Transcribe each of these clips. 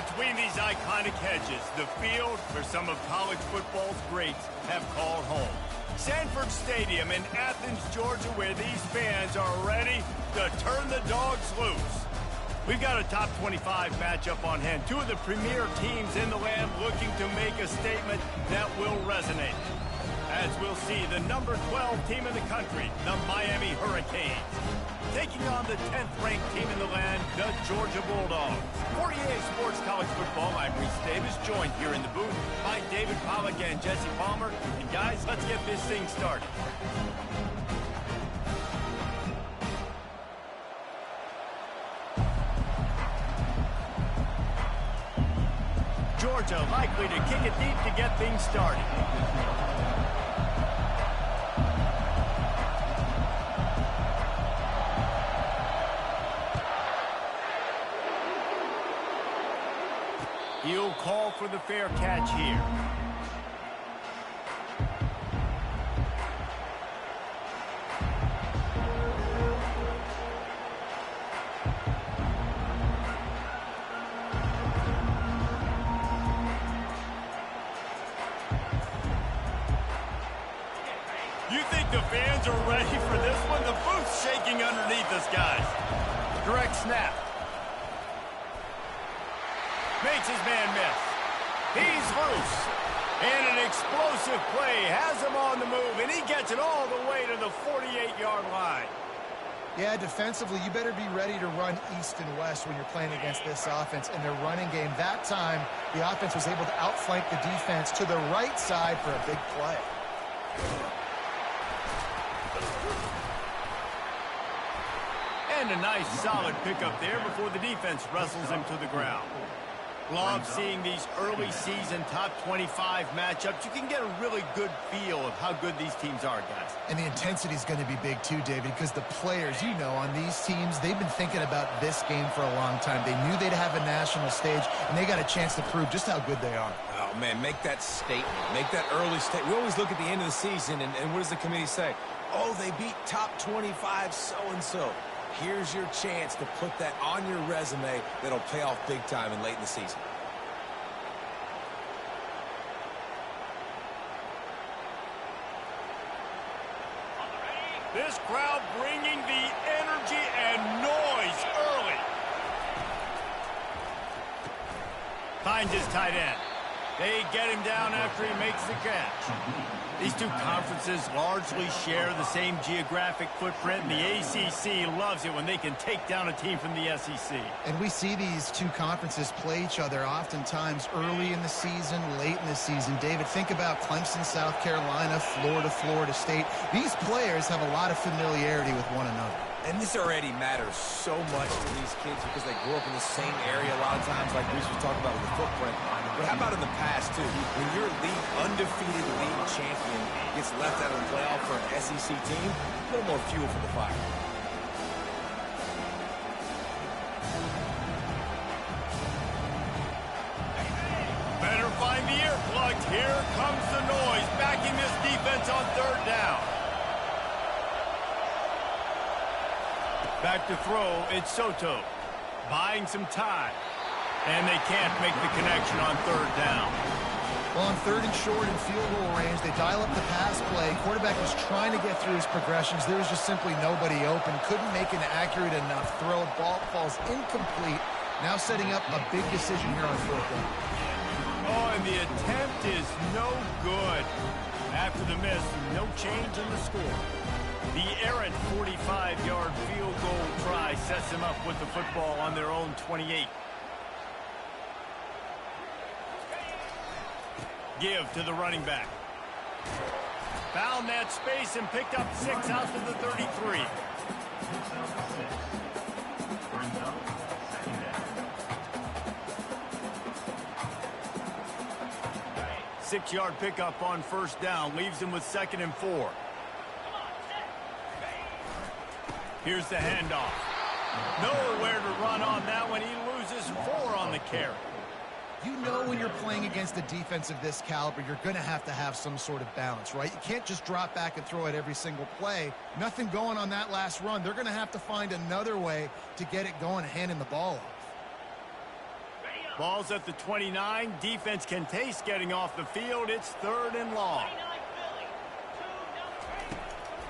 Between these iconic hedges, the field where some of college football's greats have called home. Sanford Stadium in Athens, Georgia, where these fans are ready to turn the dogs loose. We've got a top 25 matchup on hand. Two of the premier teams in the land looking to make a statement that will resonate. As we'll see, the number 12 team in the country, the Miami Hurricanes, taking on the 10th-ranked team in the land, the Georgia Bulldogs. For EA Sports College Football, I'm Reese Davis, joined here in the booth by David Pollack and Jesse Palmer. And guys, let's get this thing started. Georgia likely to kick it deep to get things started. He'll call for the fair catch here. You think the fans are ready for this one? The booth's shaking underneath us, guys. Direct snap. Makes his man miss. He's loose. And an explosive play has him on the move, and he gets it all the way to the 48-yard line. Yeah, defensively, you better be ready to run east and west when you're playing against this offense. In their running game, that time, the offense was able to outflank the defense to the right side for a big play. And a nice, solid pickup there before the defense wrestles him to the ground. Love seeing these early season top 25 matchups. You can get a really good feel of how good these teams are, guys. And the intensity is going to be big too, David, because the players, you know, on these teams, they've been thinking about this game for a long time. They knew they'd have a national stage, and they got a chance to prove just how good they are. Oh, man, make that statement. Make that early statement. We always look at the end of the season, and what does the committee say? Oh, they beat top 25 so-and-so. Here's your chance to put that on your resume that'll pay off big time and late in the season. This crowd bringing the energy and noise early. Finds his tight end. They get him down after he makes the catch. These two conferences largely share the same geographic footprint, and the ACC loves it when they can take down a team from the SEC. And we see these two conferences play each other oftentimes early in the season, late in the season. David, think about Clemson, South Carolina, Florida, Florida State. These players have a lot of familiarity with one another. And this already matters so much to these kids because they grew up in the same area a lot of times, like Bruce was talking about with the footprint. But how about in the past, too? When your undefeated league champion gets left out of the playoff for an SEC team, a little more fuel for the fire. Better find the earplugs. Here comes the noise, backing this defense on third down. Back to throw, it's Soto. Buying some time. And they can't make the connection on third down. Well, on third and short and field goal range, they dial up the pass play. Quarterback was trying to get through his progressions. There was just simply nobody open. Couldn't make an accurate enough throw. Ball falls incomplete. Now setting up a big decision here on fourth down. Oh, and the attempt is no good. After the miss, no change in the score. The errant 45-yard field goal try sets them up with the football on their own 28. Give to the running back. Found that space and picked up 6 out to the 33. Six-yard pickup on first down leaves him with 2nd and 4. Here's the handoff. Nowhere to run on that one. He loses 4 on the carry. You know when you're playing against a defense of this caliber, you're going to have some sort of balance, right? You can't just drop back and throw it every single play. Nothing going on that last run. They're going to have to find another way to get it going and handing the ball off. Ball's at the 29. Defense can taste getting off the field. It's 3rd and long.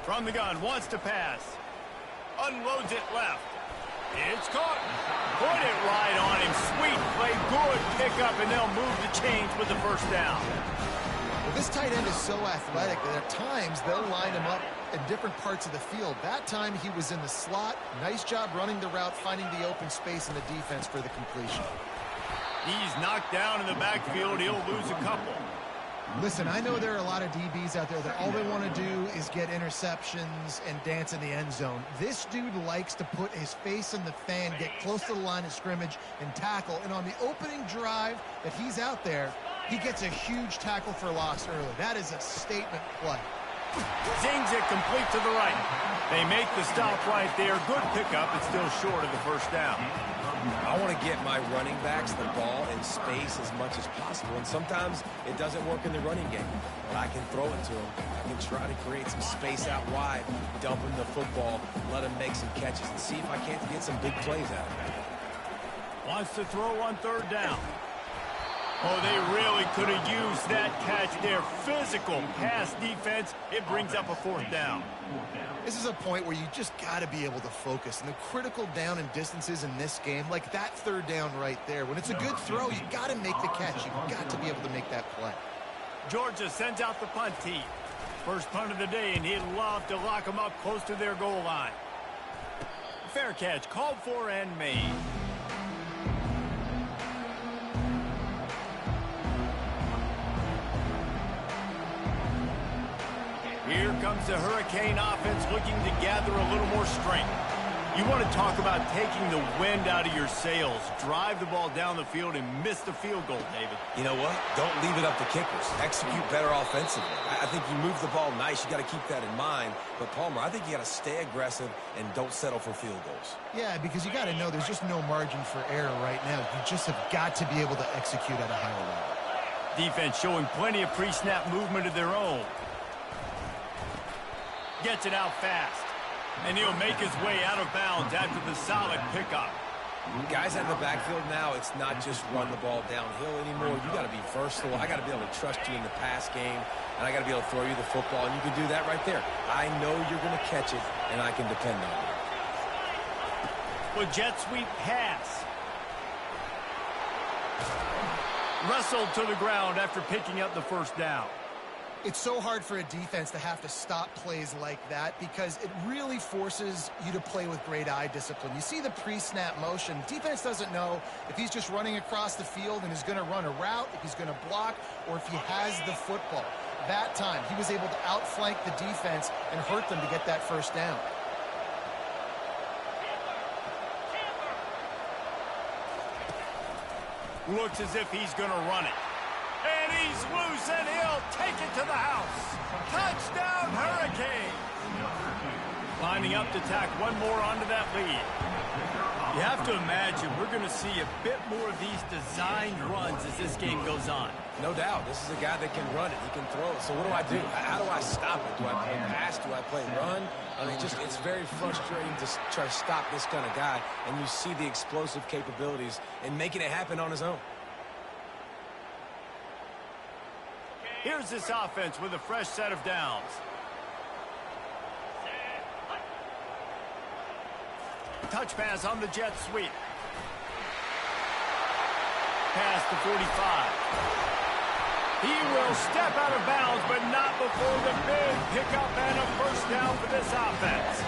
From the gun, wants to pass. Unloads it left. It's caught. Put it right on him. Sweet play. Good pickup, and they'll move the chains with the first down. Well, this tight end is so athletic that at times they'll line him up in different parts of the field. That time he was in the slot. Nice job running the route, finding the open space in the defense for the completion. He's knocked down in the backfield. He'll lose a couple. Listen, I know there are a lot of DBs out there that all they want to do is get interceptions and dance in the end zone. This dude likes to put his face in the fan, get close to the line of scrimmage, and tackle. And on the opening drive that he's out there, he gets a huge tackle for loss early. That is a statement play. Zings it complete to the right. They make the stop right there. Good pickup. It's still short of the first down. I want to get my running backs the ball in space as much as possible, and sometimes it doesn't work in the running game, but I can throw it to them. I can try to create some space out wide, dump him the football, let him make some catches, and see if I can't get some big plays out of it. Wants to throw on 3rd down. Oh, they really could have used that catch there. Physical pass defense. It brings up a 4th down. This is a point where you just got to be able to focus. And the critical down and distances in this game, like that 3rd down right there, when it's a good throw, you got to make the catch. You've got to be able to make that play. Georgia sends out the punt team. First punt of the day, and he'd love to lock them up close to their goal line. Fair catch, called for and made. Here comes the Hurricane offense looking to gather a little more strength. You want to talk about taking the wind out of your sails. Drive the ball down the field and miss the field goal, David. You know what? Don't leave it up to kickers. Execute better offensively. I think you move the ball nice. You got to keep that in mind. But, Palmer, I think you got to stay aggressive and don't settle for field goals. Yeah, because you got to know there's just no margin for error right now. You just have got to be able to execute at a higher level. Defense showing plenty of pre-snap movement of their own. Gets it out fast. And he'll make his way out of bounds after the solid pickup. Guys out of the backfield now, it's not just run the ball downhill anymore. You got to be versatile. I got to be able to trust you in the pass game, and I got to be able to throw you the football, and you can do that right there. I know you're going to catch it, and I can depend on it. With jet sweep pass. Wrestled to the ground after picking up the first down. It's so hard for a defense to have to stop plays like that because it really forces you to play with great eye discipline. You see the pre-snap motion. Defense doesn't know if he's just running across the field and is going to run a route, if he's going to block, or if he has the football. That time, he was able to outflank the defense and hurt them to get that first down. Looks as if he's going to run it. And he's loose, and he'll take it to the house. Touchdown, Hurricane. Lining up to tack one more onto that lead. You have to imagine we're going to see a bit more of these designed runs as this game goes on. No doubt. This is a guy that can run it. He can throw it. So what do I do? How do I stop it? Do I play pass? Do I play run? I mean, it's very frustrating to try to stop this kind of guy, and you see the explosive capabilities and making it happen on his own. Here's this offense with a fresh set of downs. Touch pass on the jet sweep. Pass to 45. He will step out of bounds, but not before the big pickup and a first down for this offense.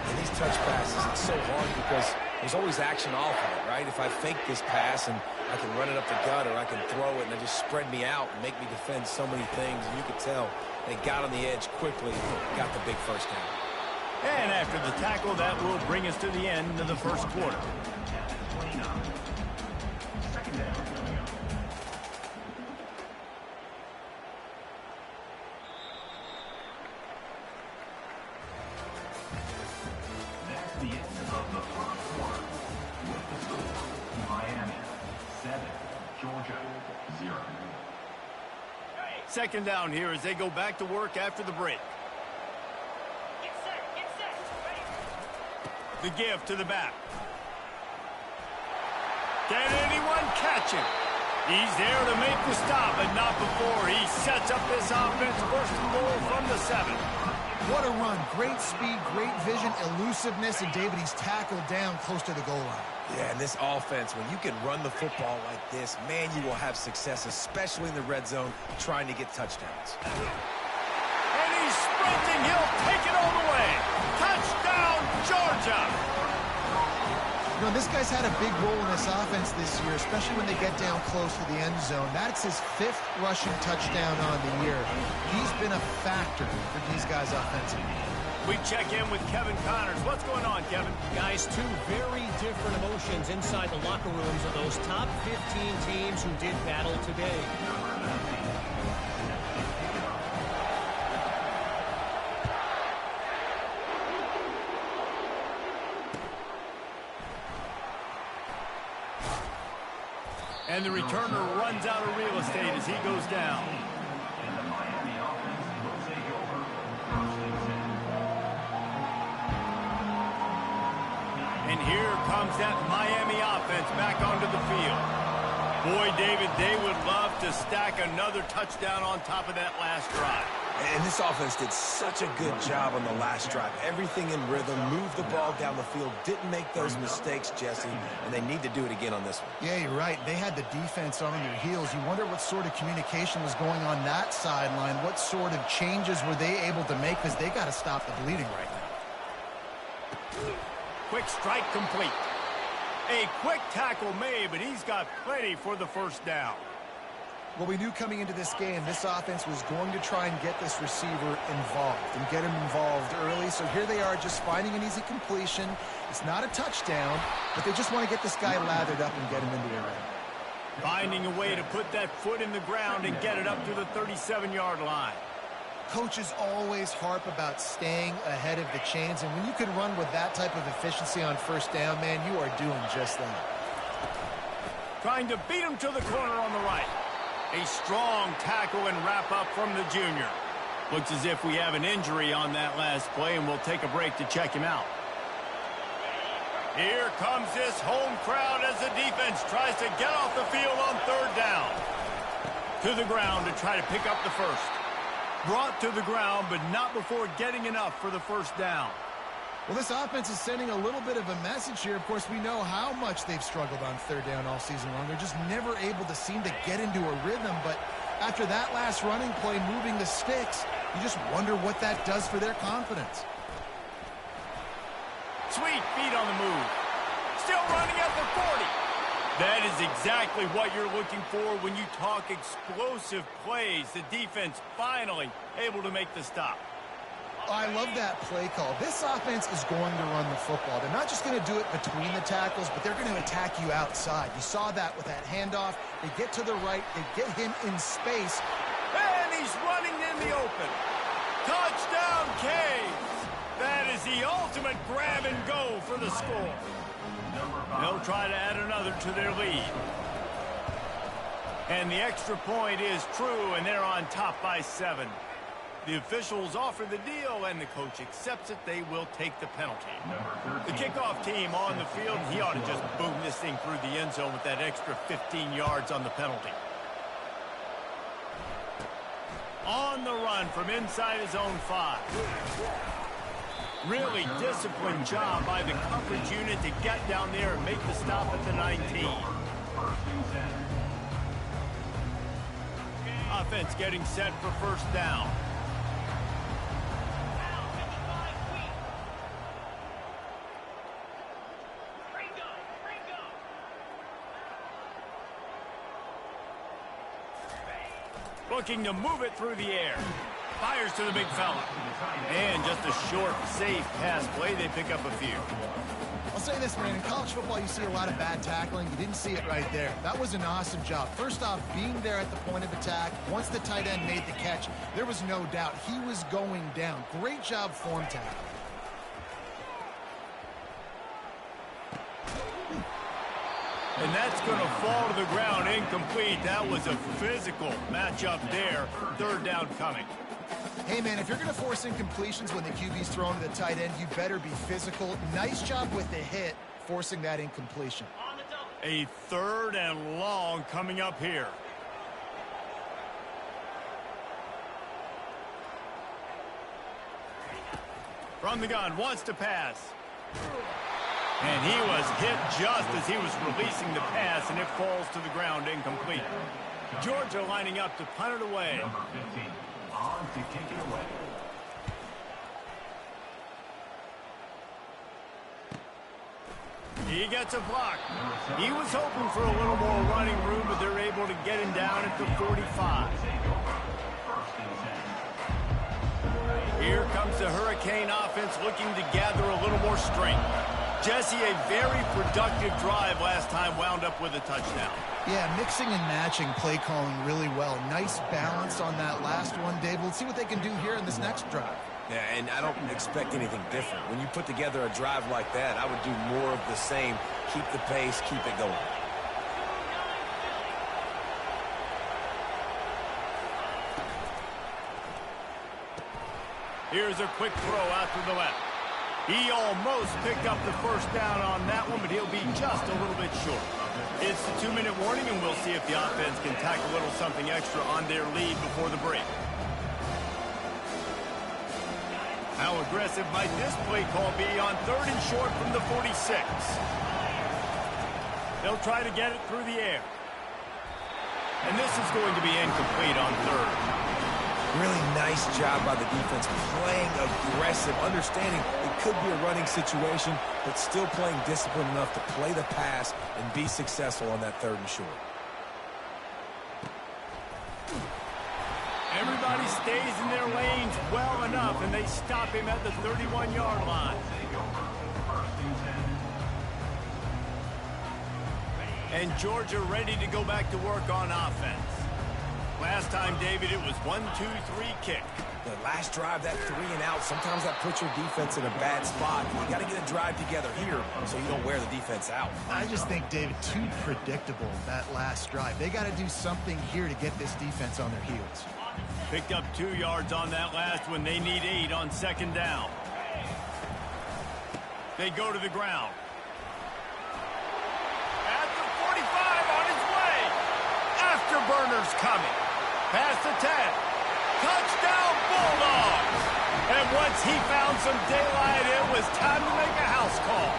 And these touch passes, it's so hard because there's always action off of it, right? If I fake this pass and I can run it up the gut, or I can throw it and they just spread me out and make me defend so many things. And you could tell they got on the edge quickly, got the big first down. And after the tackle, that will bring us to the end of the first quarter. That's the end of the first quarter. With the score, Miami 7, Georgia 0. Second down here as they go back to work after the break. The give to the back. Can anyone catch him? He's there to make the stop, but not before he sets up this offense first and goal from the 7. What a run. Great speed, great vision, elusiveness, and David, he's tackled down close to the goal line. Yeah, and this offense, when you can run the football like this, man, you will have success, especially in the red zone, trying to get touchdowns. And he's sprinting. He'll take it all the way. Touchdown, Georgia! You know, this guy's had a big role in this offense this year, especially when they get down close to the end zone. That's his 5th rushing touchdown on the year. He's been a factor for these guys offensively. We check in with Kevin Connors. What's going on, Kevin? Guys, 2 very different emotions inside the locker rooms of those top 15 teams who did battle today. And the returner runs out of real estate as he goes down. And the Miami offense will take over first and 10. And here comes that Miami offense back onto the field. Boy, David, they would love to stack another touchdown on top of that last drive. And this offense did such a good job on the last drive. Everything in rhythm, moved the ball down the field, didn't make those mistakes, Jesse, and they need to do it again on this one. Yeah, you're right. They had the defense on their heels. You wonder what sort of communication was going on that sideline. What sort of changes were they able to make, because they got to stop the bleeding right now. Quick strike complete. A quick tackle made, but he's got plenty for the first down. Well, we knew coming into this game, this offense was going to try and get this receiver involved and get him involved early. So here they are just finding an easy completion. It's not a touchdown, but they just want to get this guy lathered up and get him into the ring. Finding a way to put that foot in the ground and get it up to the 37-yard line. Coaches always harp about staying ahead of the chains, and when you can run with that type of efficiency on first down, man, you are doing just that. Trying to beat him to the corner on the right. A strong tackle and wrap up from the junior. Looks as if we have an injury on that last play, and we'll take a break to check him out. Here comes this home crowd as the defense tries to get off the field on 3rd down. To the ground to try to pick up the first. Brought to the ground, but not before getting enough for the first down. Well, this offense is sending a little bit of a message here. Of course, we know how much they've struggled on 3rd down all season long. They're just never able to seem to get into a rhythm. But after that last running play, moving the sticks, you just wonder what that does for their confidence. Sweet feet on the move. Still running at the 40. That is exactly what you're looking for when you talk explosive plays. The defense finally able to make the stop. I love that play call. This offense is going to run the football. They're not just going to do it between the tackles, but they're going to attack you outside. You saw that with that handoff. They get to the right. They get him in space. And he's running in the open. Touchdown, Caves. That is the ultimate grab and go for the score. They'll try to add another to their lead. And the extra point is true, and they're on top by 7. The officials offer the deal, and the coach accepts it. They will take the penalty. The kickoff team on the field, he ought to just boom this thing through the end zone with that extra 15 yards on the penalty. On the run from inside his own 5. Really disciplined job by the coverage unit to get down there and make the stop at the 19. Offense getting set for first down. Looking to move it through the air. Fires to the big fella. And just a short, safe pass play. They pick up a few. I'll say this, man. In college football, you see a lot of bad tackling. You didn't see it right there. That was an awesome job. First off, being there at the point of attack. Once the tight end made the catch, there was no doubt he was going down. Great job form tackling. And that's going to fall to the ground incomplete. That was a physical matchup there. 3rd down coming. Hey, man, if you're going to force incompletions when the QB's throwing to the tight end, you better be physical. Nice job with the hit, forcing that incompletion. A 3rd and long coming up here. From the gun, wants to pass. And he was hit just as he was releasing the pass, and it falls to the ground incomplete. Georgia lining up to punt it away. Number 15, on to kick it away. He gets a block. He was hoping for a little more running room, but they're able to get him down at the 45. Here comes the Hurricane offense looking to gather a little more strength. Jesse, a very productive drive last time, wound up with a touchdown. Yeah, mixing and matching play calling really well. Nice balance on that last one, Dave. We'll see what they can do here in this next drive. Yeah, and I don't expect anything different. When you put together a drive like that, I would do more of the same. Keep the pace, keep it going. Here's a quick throw out to the left. He almost picked up the first down on that one, but he'll be just a little bit short. It's the 2-minute warning, and we'll see if the offense can tack a little something extra on their lead before the break. How aggressive might this play call be on 3rd and short from the 46? They'll try to get it through the air. And this is going to be incomplete on 3rd. Really nice job by the defense, playing aggressive, understanding it could be a running situation, but still playing disciplined enough to play the pass and be successful on that 3rd and short. Everybody stays in their lanes well enough, and they stop him at the 31-yard line. And Georgia ready to go back to work on offense. Last time, David, it was 1-2-3 kick. The last drive, that 3 and out, sometimes that puts your defense in a bad spot. You got to get a drive together here so you don't wear the defense out. I just think, David, too predictable, that last drive. They got to do something here to get this defense on their heels. Picked up 2 yards on that last one. They need 8 on 2nd down. They go to the ground. At the 45 on his way. Afterburners coming. Past the 10. Touchdown Bulldogs. And once he found some daylight, it was time to make a house call.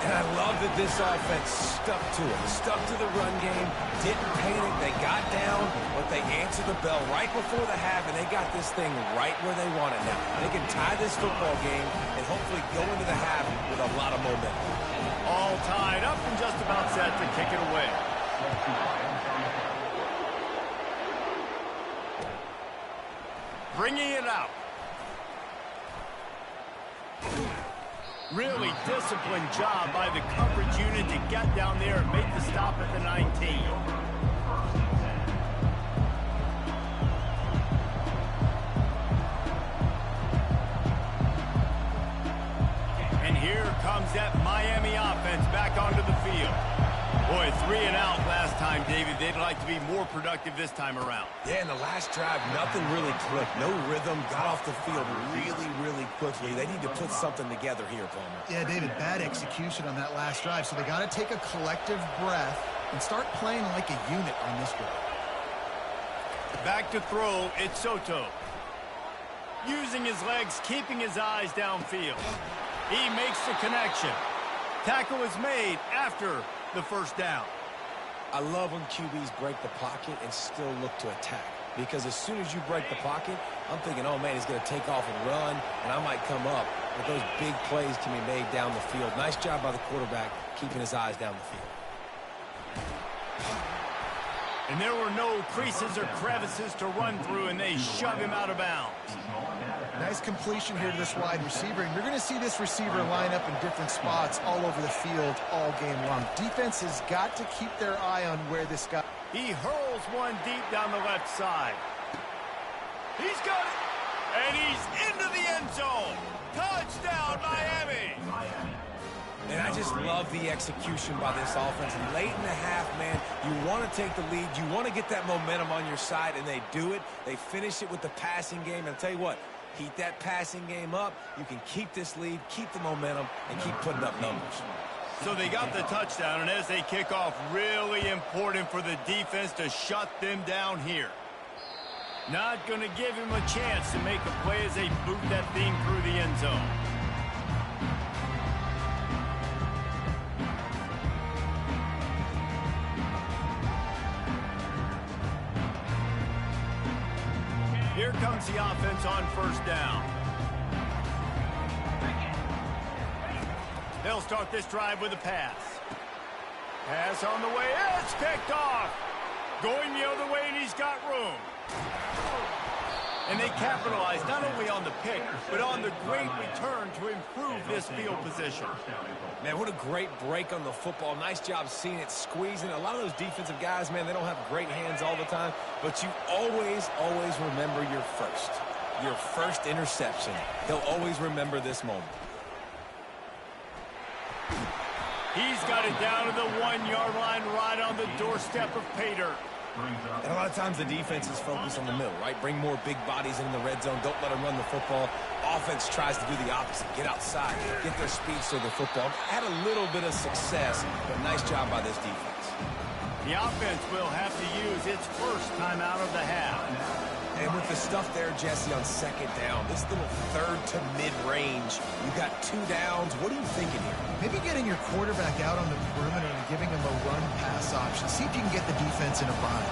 And I love that this offense stuck to it. Stuck to the run game. Didn't panic. They got down, but they answered the bell right before the half, and they got this thing right where they want it now. They can tie this football game and hopefully go into the half with a lot of momentum. All tied up and just about set to kick it away. Bringing it out. Really disciplined job by the coverage unit to get down there and make the stop at the 19. And here comes that Miami offense back onto the field. Boy, 3 and out last time, David. They'd like to be more productive this time around. Yeah, in the last drive, nothing really clicked. No rhythm, got off the field really quickly. They need to put something together here, Palmer. Yeah, David, bad execution on that last drive, so they got to take a collective breath and start playing like a unit on this drive. Back to throw, it's Soto. Using his legs, keeping his eyes downfield. He makes the connection. Tackle is made after the first down. I love when QBs break the pocket and still look to attack. Because as soon as you break the pocket, I'm thinking, oh, man, he's going to take off and run, and I might come up. But those big plays can be made down the field. Nice job by the quarterback keeping his eyes down the field. And there were no creases or crevices to run through, and they shove him out of bounds. Nice completion here to this wide receiver, and you're going to see this receiver line up in different spots all over the field all game long. Defense has got to keep their eye on where this guy... He hurls one deep down the left side. He's got it, and he's into the end zone. Touchdown, Miami. And I just love the execution by this offense. Late in the half, man, you want to take the lead. You want to get that momentum on your side, and they do it. They finish it with the passing game. And I'll tell you what, heat that passing game up. You can keep this lead, keep the momentum, and keep putting up numbers. So they got the touchdown, and as they kick off, really important for the defense to shut them down here. Not going to give him a chance to make a play as they boot that thing through the end zone. Here comes the offense on first down. They'll start this drive with a pass. Pass on the way. It's picked off. Going the other way, and he's got room. And they capitalize not only on the pick, but on the great return to improve this field position. Man, what a great break on the football. Nice job seeing it, squeezing. A lot of those defensive guys, man, they don't have great hands all the time, but you always remember your first interception. They'll always remember this moment. He's got it down to the 1-yard line right on the doorstep of Pater. And a lot of times the defense is focused on the middle, right? Bring more big bodies in the red zone. Don't let them run the football. Offense tries to do the opposite. Get outside. Get their speed to the football. Had a little bit of success, but nice job by this defense. The offense will have to use its first time out of the half. And with the stuff there, Jesse, on second down, this little third to mid-range, you got 2 downs. What are you thinking here? Maybe getting your quarterback out on the perimeter and giving him a run-pass option. See if you can get the defense in a bind.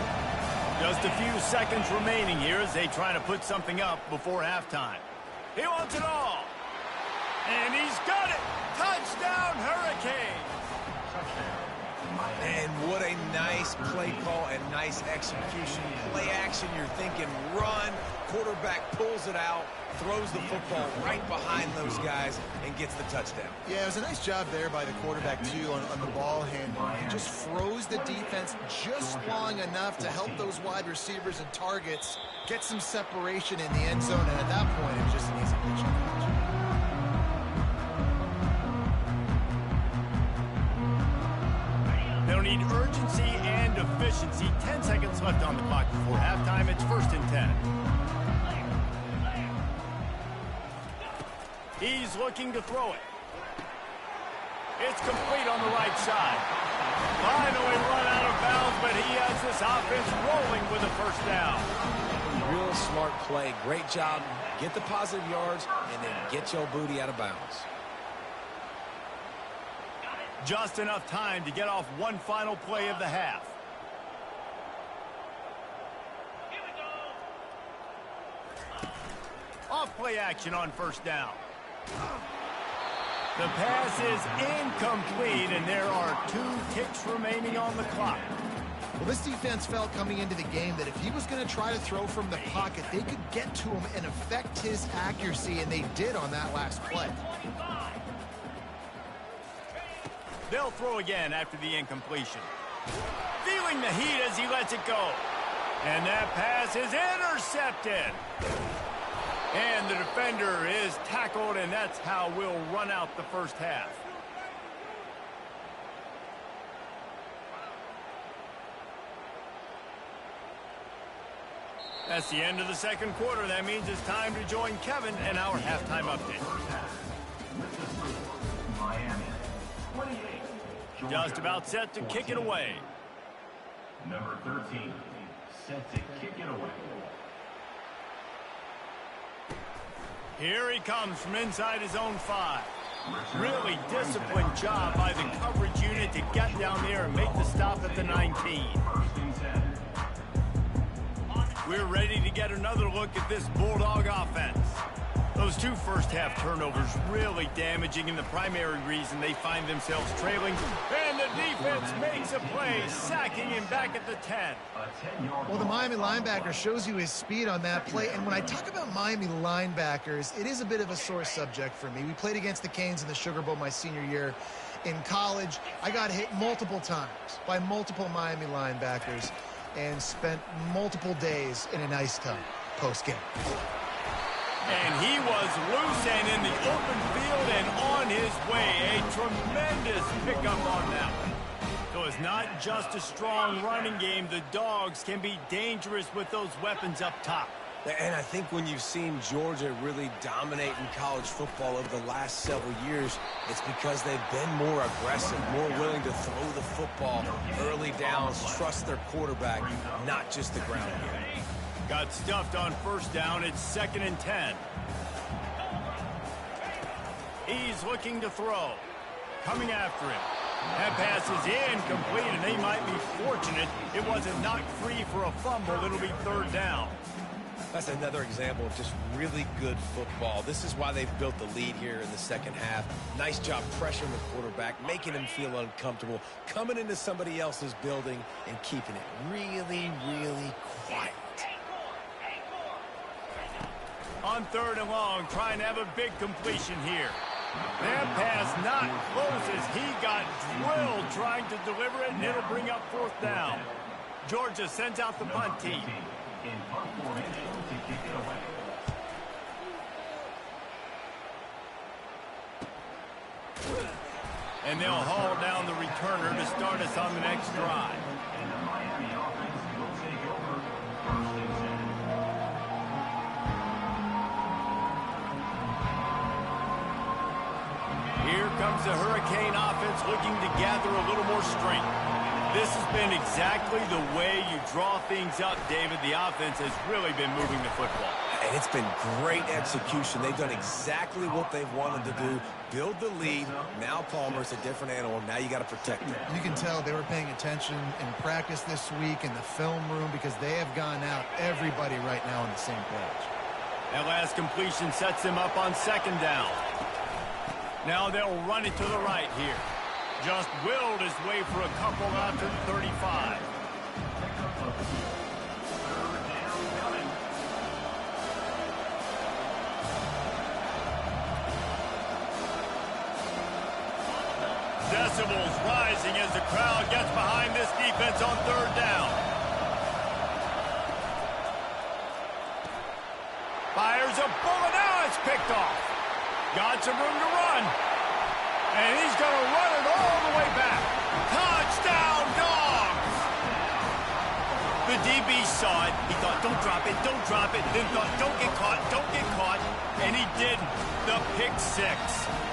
Just a few seconds remaining here as they try to put something up before halftime. He wants it all. And he's got it. Touchdown, Hurricanes. And what a nice play call and nice execution. Play action, you're thinking run. Quarterback pulls it out, throws the football right behind those guys, and gets the touchdown. Yeah, it was a nice job there by the quarterback, too, on the ball handling. He just froze the defense just long enough to help those wide receivers and targets get some separation in the end zone, and at that point, it was just an easy pitch. They'll need urgency and efficiency. 10 seconds left on the clock before halftime. It's 1st and 10. He's looking to throw it. It's complete on the right side. Finally run out of bounds, but he has this offense rolling with a first down. Real smart play. Great job. Get the positive yards, and then get your booty out of bounds. Just enough time to get off one final play of the half. Off play action on first down. The pass is incomplete, and there are 2 ticks remaining on the clock. Well, this defense felt coming into the game that if he was going to try to throw from the pocket, they could get to him and affect his accuracy, and they did on that last play. They'll throw again after the incompletion. Feeling the heat as he lets it go. And that pass is intercepted. And the defender is tackled, and that's how we'll run out the first half. That's the end of the second quarter. That means it's time to join Kevin and our halftime update. Miami, 28. Just about set to kick it away. Number 13, set to kick it away. Here he comes from inside his own 5. Really disciplined job by the coverage unit to get down there and make the stop at the 19. We're ready to get another look at this Bulldog offense. Those 2 first-half turnovers really damaging, and the primary reason they find themselves trailing. And the defense makes a play, sacking him back at the 10. Well, the Miami linebacker shows you his speed on that play. And when I talk about Miami linebackers, it is a bit of a sore subject for me. We played against the Canes in the Sugar Bowl my senior year in college. I got hit multiple times by multiple Miami linebackers and spent multiple days in an ice tub post-game. And he was loose and in the open field and on his way. A tremendous pickup on that one. So it's not just a strong running game. The Dogs can be dangerous with those weapons up top. And I think when you've seen Georgia really dominate in college football over the last several years, it's because they've been more aggressive, more willing to throw the football early downs, trust their quarterback, not just the ground game. Got stuffed on first down. It's 2nd and 10. He's looking to throw. Coming after him. That pass is incomplete, and they might be fortunate it wasn't knocked free for a fumble. It'll be 3rd down. That's another example of just really good football. This is why they've built the lead here in the second half. Nice job pressuring the quarterback, making him feel uncomfortable, coming into somebody else's building and keeping it really, really quiet. On 3rd and long, trying to have a big completion here. That pass not close as he got drilled trying to deliver it, and it'll bring up 4th down. Georgia sends out the punt team. In punt formation to kick it away. And they'll haul down the returner to start us on the next drive. And the Miami offense will take over 1st and 10. Here comes the Hurricane offense looking to gather a little more strength. This has been exactly the way you draw things up, David. The offense has really been moving the football. And it's been great execution. They've done exactly what they've wanted to do. Build the lead. Now Palmer's a different animal. Now you got to protect him. You can tell they were paying attention in practice this week in the film room because they have gone out everybody right now on the same page. That last completion sets them up on 2nd down. Now they'll run it to the right here. Just willed his way for a couple after 35. Decibels rising as the crowd gets behind this defense on 3rd down. Fires a bullet. Now it's picked off. Got some room to run. And he's going to run it all the way back. Touchdown, Dogs! The DB saw it. He thought, don't drop it, don't drop it. Then thought, don't get caught, don't get caught. And he didn't. The pick 6.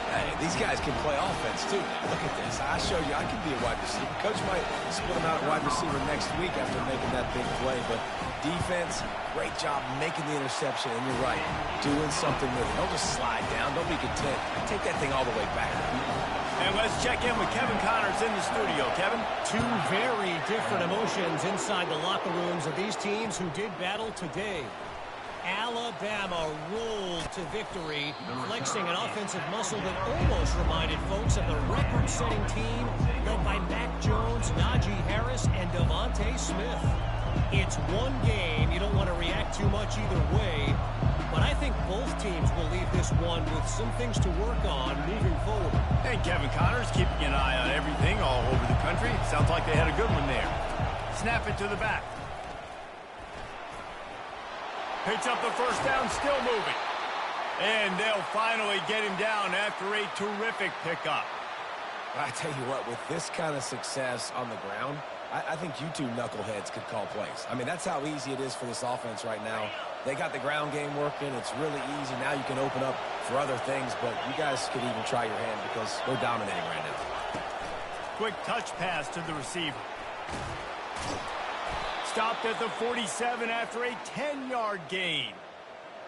Hey, these guys can play offense, too. Now, look at this. I showed you I can be a wide receiver. Coach might split him out at wide receiver next week after making that big play. But defense, great job making the interception. And you're right, doing something with it. Don't just slide down. Don't be content. Take that thing all the way back. And let's check in with Kevin Connors in the studio. Kevin? Two very different emotions inside the locker rooms of these teams who did battle today. Alabama rolled to victory, flexing an offensive muscle that almost reminded folks of the record-setting team led by Mac Jones, Najee Harris, and Devontae Smith. It's one game. You don't want to react too much either way, but I think both teams will leave this one with some things to work on moving forward. Hey, Kevin Connors keeping an eye on everything all over the country. Sounds like they had a good one there. Snap it to the back. Picks up the 1st down, still moving. And they'll finally get him down after a terrific pickup. I tell you what, with this kind of success on the ground, I think you two knuckleheads could call plays. I mean, that's how easy it is for this offense right now. They got the ground game working. It's really easy. Now you can open up for other things, but you guys could even try your hand because they're dominating right now. Quick touch pass to the receiver. Stopped at the 47 after a 10-yard gain.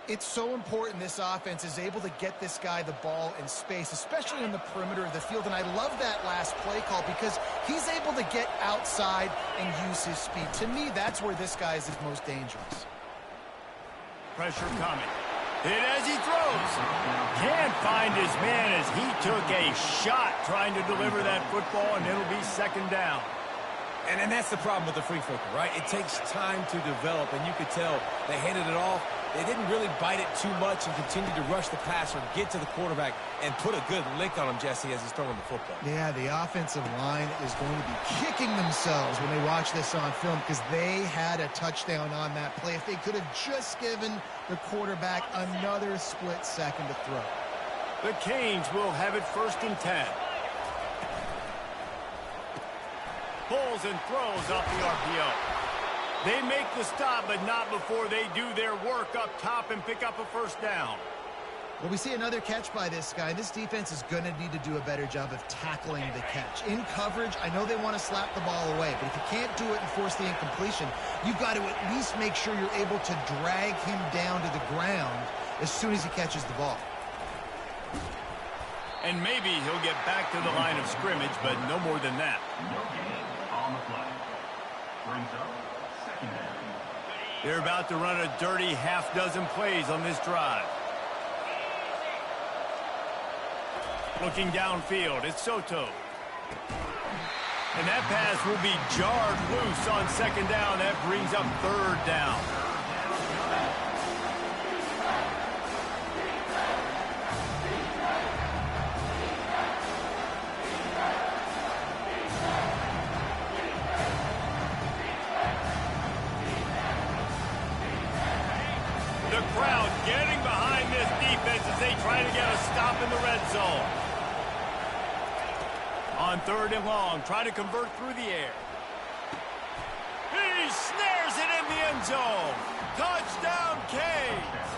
It's so important this offense is able to get this guy the ball in space, especially on the perimeter of the field. And I love that last play call because he's able to get outside and use his speed. To me, that's where this guy is the most dangerous. Pressure coming. Hit as he throws. Can't find his man as he took a shot trying to deliver that football, and it'll be 2nd down. And that's the problem with the free flipper, right? It takes time to develop, and you could tell they handed it off. They didn't really bite it too much and continued to rush the passer, get to the quarterback, and put a good lick on him, Jesse, as he's throwing the football. Yeah, the offensive line is going to be kicking themselves when they watch this on film because they had a touchdown on that play. If they could have just given the quarterback another split second to throw. The Canes will have it 1st and 10. Pulls and throws off the RPO. They make the stop, but not before they do their work up top and pick up a first down. Well, we see another catch by this guy. This defense is going to need to do a better job of tackling the catch. In coverage, I know they want to slap the ball away, but if you can't do it and force the incompletion, you've got to at least make sure you're able to drag him down to the ground as soon as he catches the ball. And maybe he'll get back to the line of scrimmage, but no more than that. No gain on the play. Brings up second down. They're about to run a dirty half-dozen plays on this drive. Looking downfield, it's Soto. And that pass will be jarred loose on second down. That brings up third down. The crowd getting behind this defense as they try to get a stop in the red zone. On third and long, try to convert through the air. He snares it in the end zone. Touchdown, Canes.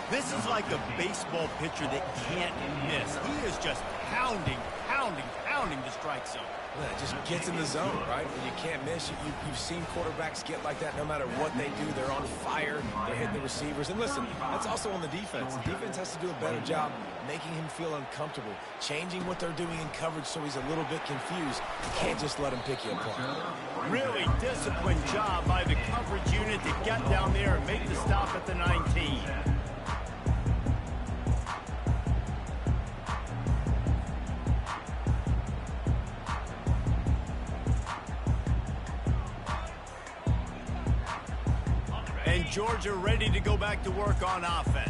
This is like a baseball pitcher that can't miss. He is just pounding the strike zone. Yeah, it just gets in the zone, right? When you can't miss, you've seen quarterbacks get like that no matter what they do. They're on fire. They're hitting the receivers. And listen, that's also on the defense. The defense has to do a better job making him feel uncomfortable, changing what they're doing in coverage so he's a little bit confused. You can't just let him pick you apart. Really disciplined job by the coverage unit to get down there and make the stop at the 19. And Georgia ready to go back to work on offense.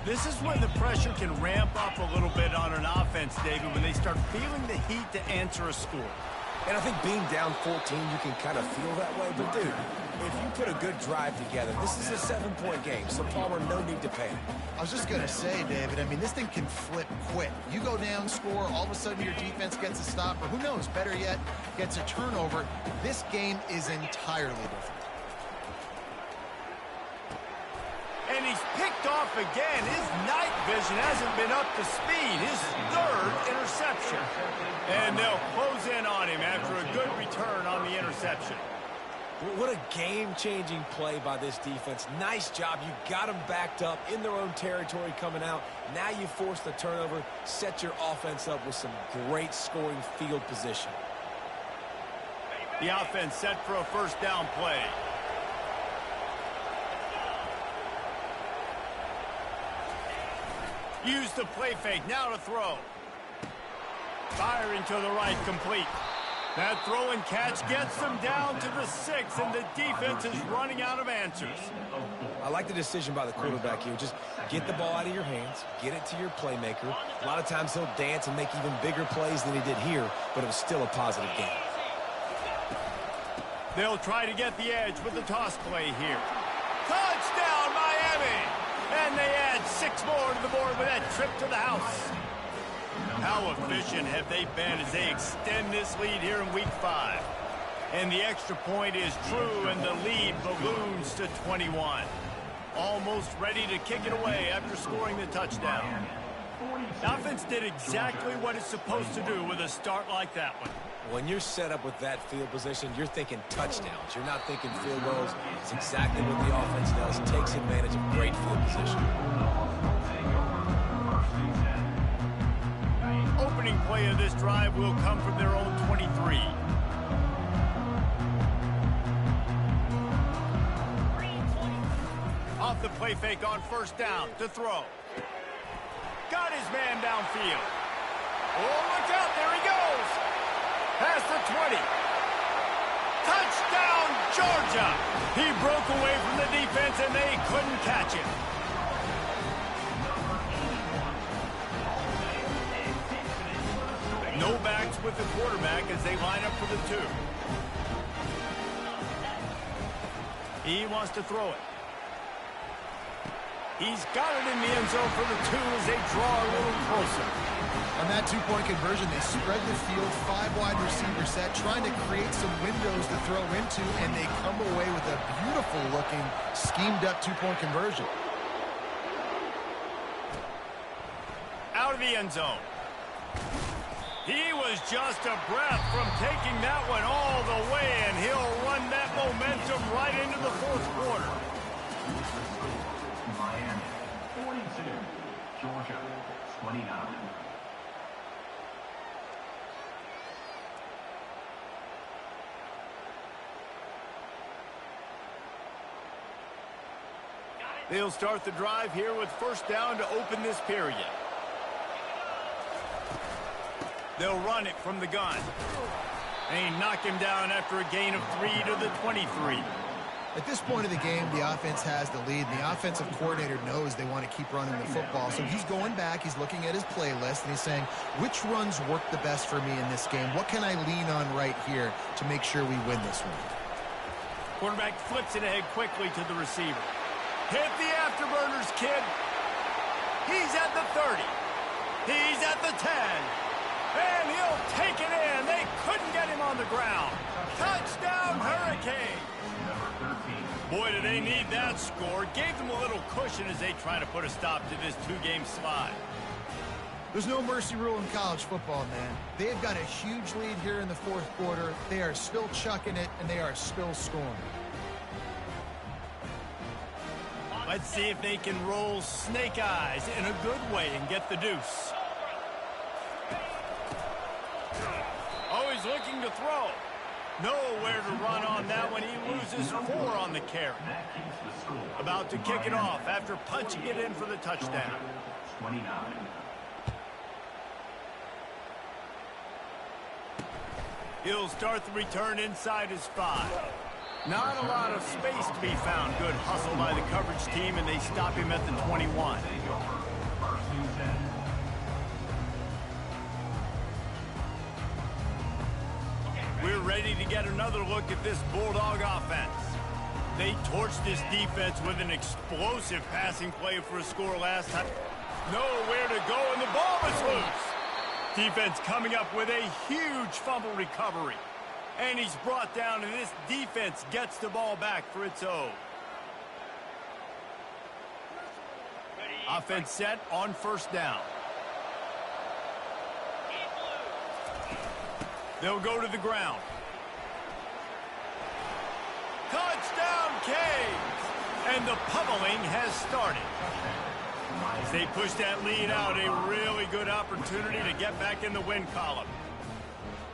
This is when the pressure can ramp up a little bit on an offense, David, when they start feeling the heat to answer a score. And I think being down 14, you can kind of feel that way. But, dude, if you put a good drive together, this is a 7-point game, so Palmer, no need to panic. I was just going to say, David, I mean, this thing can flip quick. You go down, score, all of a sudden your defense gets a stop, or who knows, better yet, gets a turnover. This game is entirely different. And he's picked off again. His night vision hasn't been up to speed. His third interception. And they'll close in on him after a good return on the interception. What a game-changing play by this defense. Nice job. You got them backed up in their own territory coming out. Now you force the turnover, set your offense up with some great scoring field position. The offense set for a first down play. Use the play fake, now to throw. Fire into the right, complete. That throw and catch gets them down to the 6, and the defense is running out of answers. I like the decision by the quarterback here. Just get the ball out of your hands, get it to your playmaker. A lot of times he'll dance and make even bigger plays than he did here, but it was still a positive game. They'll try to get the edge with the toss play here. Touchdown, Miami! And they add 6 more to the board with that trip to the house. How efficient have they been as they extend this lead here in Week 5? And the extra point is true, and the lead balloons to 21. Almost ready to kick it away after scoring the touchdown. The offense did exactly what it's supposed to do with a start like that one. When you're set up with that field position, you're thinking touchdowns. You're not thinking field goals. It's exactly what the offense does. Takes advantage of great field position. Opening play of this drive will come from their own 23. Off the play fake on first down to throw. Got his man downfield. Oh, look out, there he goes. Past the 20. Touchdown, Georgia. He broke away from the defense, and they couldn't catch him. No backs with the quarterback as they line up for the 2. He wants to throw it. He's got it in the end zone for the 2 as they draw a little closer. On that two-point conversion, they spread the field, 5 wide receiver set, trying to create some windows to throw into, and they come away with a beautiful-looking, schemed-up two-point conversion. Out of the end zone. He was just a breath from taking that one all the way, and he'll run that momentum right into the fourth quarter. Miami 42, Georgia 29. They'll start the drive here with first down to open this period. They'll run it from the gun. They knock him down after a gain of 3 to the 23. At this point of the game, the offense has the lead, and the offensive coordinator knows they want to keep running the football. So he's going back, he's looking at his playlist, and he's saying, which runs work the best for me in this game? What can I lean on right here to make sure we win this one? Quarterback flips it ahead quickly to the receiver. Hit the afterburners, kid. He's at the 30. He's at the 10. And he'll take it in. They couldn't get him on the ground. Touchdown, Hurricane. Boy, do they need that score. Gave them a little cushion as they try to put a stop to this two-game slide. There's no mercy rule in college football, man. They've got a huge lead here in the fourth quarter. They are still chucking it, and they are still scoring. Let's see if they can roll snake eyes in a good way and get the deuce. Always looking to throw. Nowhere to run on that one. He loses 4 on the carry. About to kick it off after punching it in for the touchdown. 29. He'll start the return inside his 5. Not a lot of space to be found. Good hustle by the coverage team, and they stop him at the 21. We're ready to get another look at this Bulldog offense. They torched this defense with an explosive passing play for a score last time. Nowhere to go, and the ball is loose. Defense coming up with a huge fumble recovery. And he's brought down, and this defense gets the ball back for its own. Offense set on first down. They'll go to the ground. Touchdown, Canes! And the pummeling has started. As they push that lead out, a really good opportunity to get back in the win column.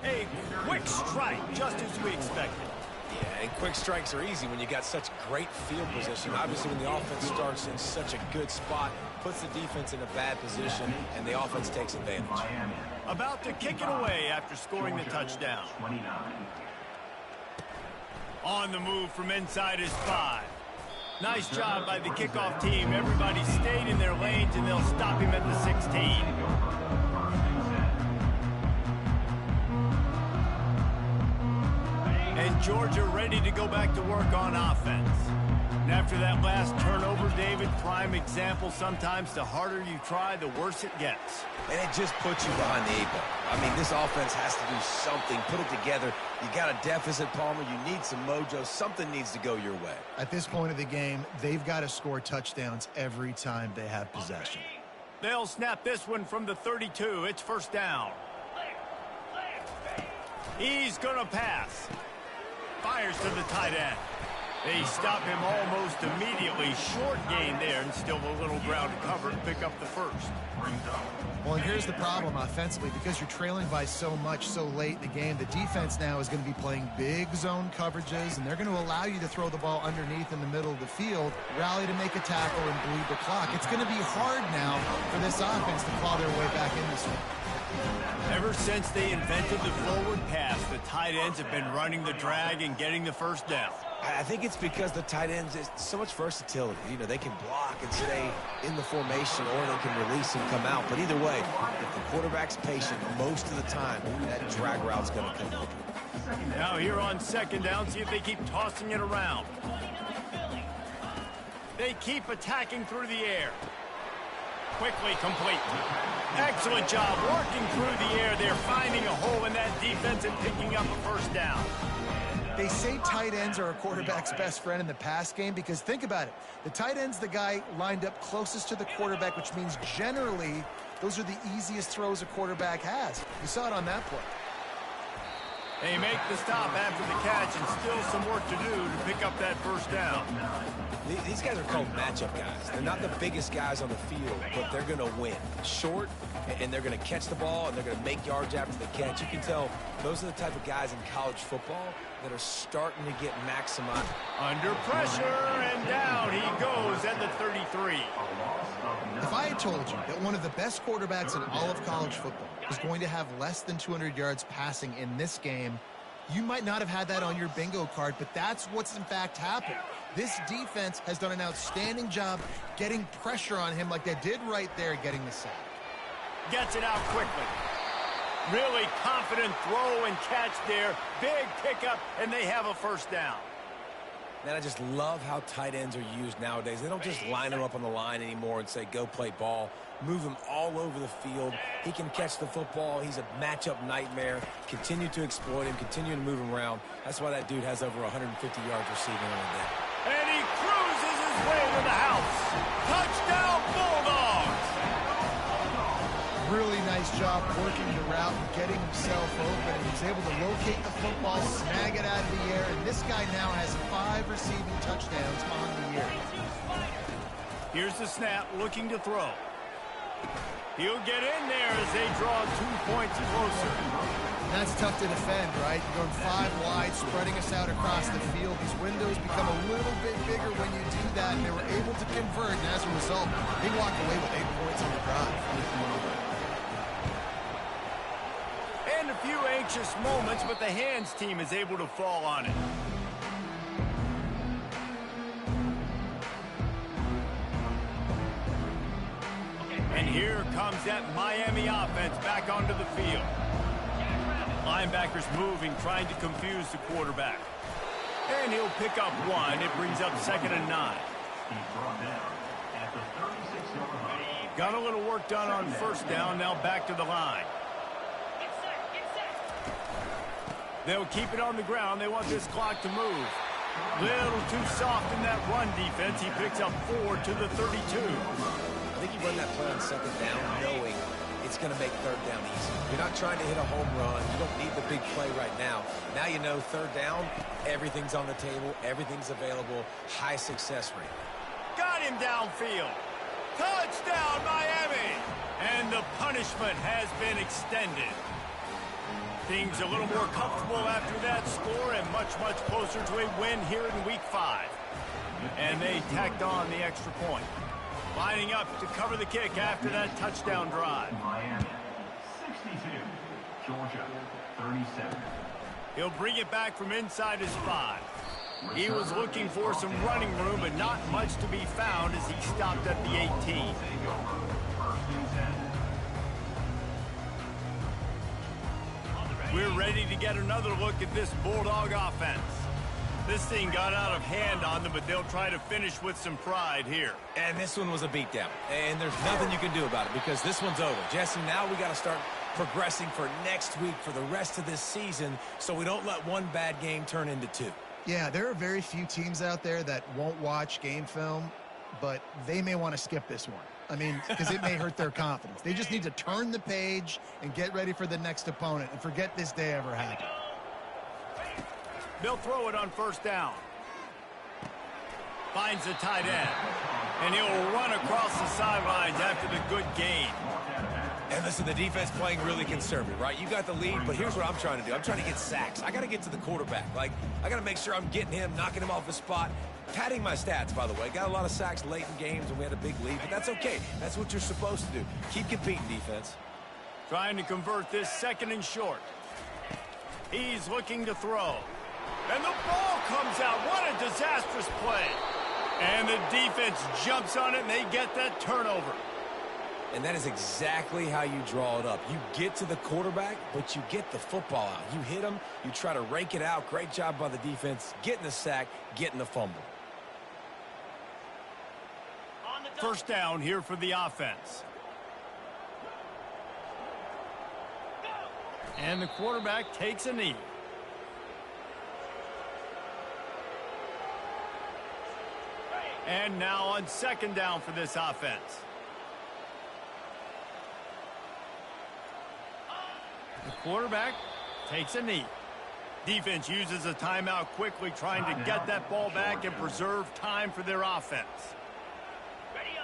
A quick strike, just as we expected. Yeah, and quick strikes are easy when you got such great field position. Obviously, when the offense starts in such a good spot, puts the defense in a bad position, and the offense takes advantage. About to kick it away after scoring the touchdown. 29. On the move from inside his 5. Nice job by the kickoff team. Everybody stayed in their lanes, and they'll stop him at the 16. And Georgia ready to go back to work on offense. And after that last turnover, David, prime example, sometimes the harder you try, the worse it gets. And it just puts you behind the 8 ball. I mean, this offense has to do something, put it together. You got a deficit, Palmer. You need some mojo. Something needs to go your way. At this point of the game, they've got to score touchdowns every time they have possession. They'll snap this one from the 32. It's first down. He's going to pass. Fires to the tight end. They stop him almost immediately. Short gain there, and still a little ground to cover to pick up the first. Well, and here's the problem offensively. Because you're trailing by so much so late in the game, the defense now is going to be playing big zone coverages, and they're going to allow you to throw the ball underneath in the middle of the field, rally to make a tackle, and bleed the clock. It's going to be hard now for this offense to claw their way back in this one. Ever since they invented the forward pass, the tight ends have been running the drag and getting the first down. I think it's because the tight ends is so much versatility. You know, they can block and stay in the formation, or they can release and come out. But either way, if the quarterback's patient most of the time, that drag route's going to come open. Now here on second down, see if they keep tossing it around. They keep attacking through the air. Quickly complete. Excellent job working through the air there, finding a hole in that defense and picking up a first down. They say tight ends are a quarterback's best friend in the pass game because think about it. The tight end's the guy lined up closest to the quarterback, which means generally those are the easiest throws a quarterback has. You saw it on that play. They make the stop after the catch and still some work to do to pick up that first down. These guys are called matchup guys. They're not the biggest guys on the field, but they're going to win. Short, and they're going to catch the ball, and they're going to make yards after the catch. You can tell those are the type of guys in college football that are starting to get maximized. Under pressure, and down he goes at the 33. If I had told you that one of the best quarterbacks in all of college football was going to have less than 200 yards passing in this game, you might not have had that on your bingo card, but that's what's in fact happened. This defense has done an outstanding job getting pressure on him like they did right there, getting the sack. Gets it out quickly. Really confident throw and catch there. Big pickup, and they have a first down. Man, I just love how tight ends are used nowadays. They don't just line them up on the line anymore and say, go play ball. Move him all over the field. He can catch the football. He's a matchup nightmare. Continue to exploit him. Continue to move him around. That's why that dude has over 150 yards receiving on the day. And he cruises his way to the house. Touchdown, Bulldogs! Really nice job working the route and getting himself open. And he's able to locate the football, snag it out of the air, and this guy now has 5 receiving touchdowns on the year. Here's the snap, looking to throw. He'll get in there as they draw 2 points closer. That's tough to defend, right? You're going 5 wide, spreading us out across the field. These windows become a little bit bigger when you do that, and they were able to convert, and as a result, they walk away with 8 points on the drive. And a few anxious moments, but the hands team is able to fall on it. And here comes that Miami offense back onto the field. Linebackers moving, trying to confuse the quarterback. And he'll pick up 1. It brings up 2nd and 9. Got a little work done on first down, now back to the line. They'll keep it on the ground. They want this clock to move. Little too soft in that run defense. He picks up 4 to the 32. I think you run that play on 2nd down knowing it's going to make 3rd down easy. You're not trying to hit a home run. You don't need the big play right now. Now you know 3rd down, everything's on the table, everything's available, high success rate. Got him downfield. Touchdown, Miami! And the punishment has been extended. Things a little more comfortable after that score and much, much closer to a win here in Week 5. And they tacked on the extra point. Lining up to cover the kick after that touchdown drive. Miami, 62. Georgia, 37. He'll bring it back from inside his 5. He was looking for some running room, but not much to be found as he stopped at the 18. We're ready to get another look at this Bulldog offense. This thing got out of hand on them, but they'll try to finish with some pride here. And this one was a beatdown. And there's nothing you can do about it because this one's over. Jesse, now we got to start progressing for next week for the rest of this season so we don't let one bad game turn into 2. Yeah, there are very few teams out there that won't watch game film, but they may want to skip this one. I mean, because it may hurt their confidence. They just need to turn the page and get ready for the next opponent and forget this day ever happened. They'll throw it on first down. Finds the tight end. And he'll run across the sidelines after the good gain. And listen, the defense playing really conservative, right? You got the lead, but here's what I'm trying to do. I'm trying to get sacks. I got to get to the quarterback. Like, I got to make sure I'm getting him, knocking him off the spot. Padding my stats, by the way. Got a lot of sacks late in games when we had a big lead, but that's okay. That's what you're supposed to do. Keep competing, defense. Trying to convert this 2nd and short. He's looking to throw. And the ball comes out. What a disastrous play. And the defense jumps on it, and they get that turnover. And that is exactly how you draw it up. You get to the quarterback, but you get the football out. You hit him, you try to rake it out. Great job by the defense, getting the sack, getting the fumble. First down here for the offense. And the quarterback takes a knee. And now on second down for this offense. The quarterback takes a knee. Defense uses a timeout quickly, trying to get that ball back and preserve time for their offense.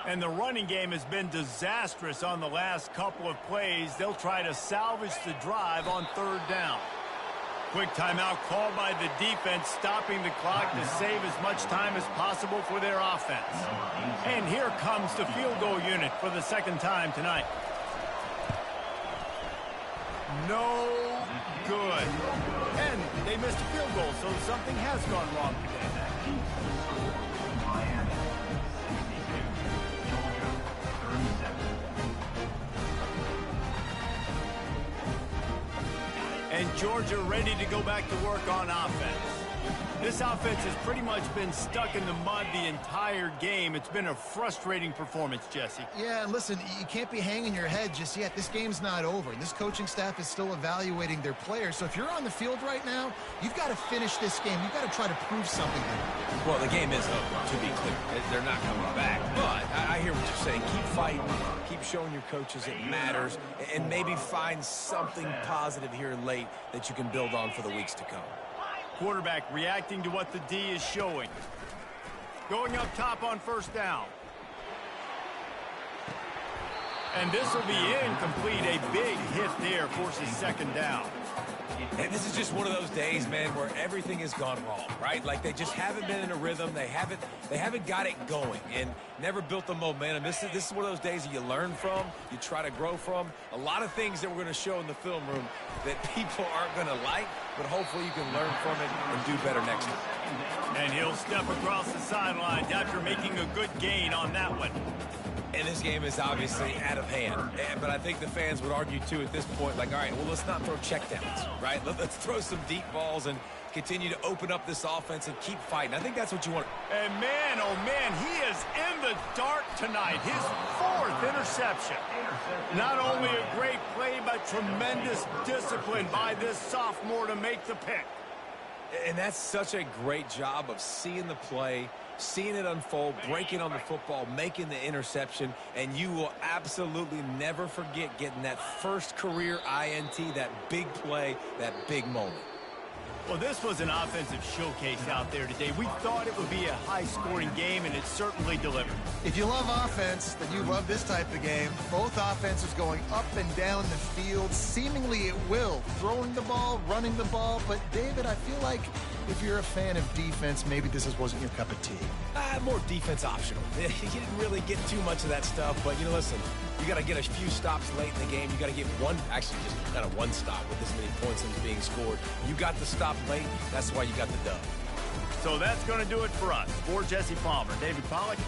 And the running game has been disastrous on the last couple of plays. They'll try to salvage the drive on third down. Quick timeout called by the defense, stopping the clock to save as much time as possible for their offense. And here comes the field goal unit for the second time tonight. No good. And they missed a field goal, so something has gone wrong today. Miami 62, Georgia 37. And Georgia ready to go back to work on offense. This offense has pretty much been stuck in the mud the entire game. It's been a frustrating performance, Jesse. Yeah, and listen, you can't be hanging your head just yet. This game's not over. This coaching staff is still evaluating their players. So if you're on the field right now, you've got to finish this game. You've got to try to prove something here. Well, the game is over, to be clear. They're not coming back. But I hear what you're saying. Keep fighting. Keep showing your coaches it matters. And maybe find something positive here late that you can build on for the weeks to come. Quarterback reacting to what the D is showing. Going up top on first down. And this will be incomplete. A big hit there forces second down. And this is just one of those days, man, where everything has gone wrong, right? Like they just haven't been in a rhythm. They haven't got it going and never built the momentum. This is one of those days that you learn from, you try to grow from. A lot of things that we're going to show in the film room that people aren't going to like, but hopefully you can learn from it and do better next time. And he'll step across the sidelines after making a good gain on that one. And this game is obviously out of hand. But I think the fans would argue, too, at this point, like, all right, well, let's not throw checkdowns, right? Let's throw some deep balls and continue to open up this offense and keep fighting. I think that's what you want. And man, oh man, he is in the dark tonight. His fourth interception. Not only a great play, but tremendous discipline by this sophomore to make the pick. And that's such a great job of seeing the play, seeing it unfold, breaking on the football, making the interception, and you will absolutely never forget getting that first career INT, that big play, that big moment. Well, this was an offensive showcase out there today. We thought it would be a high-scoring game, and it certainly delivered. If you love offense, then you love this type of game. Both offenses going up and down the field, seemingly at will, throwing the ball, running the ball. But, David, I feel like if you're a fan of defense, maybe this wasn't your cup of tea. More defense optional. You didn't really get too much of that stuff, but, you know, listen, you got to get a few stops late in the game. You got to get one, actually just kind of one stop with this many points that was being scored. You got the stop late. That's why you got the dub. So that's going to do it for us. For Jesse Palmer, David Pollack,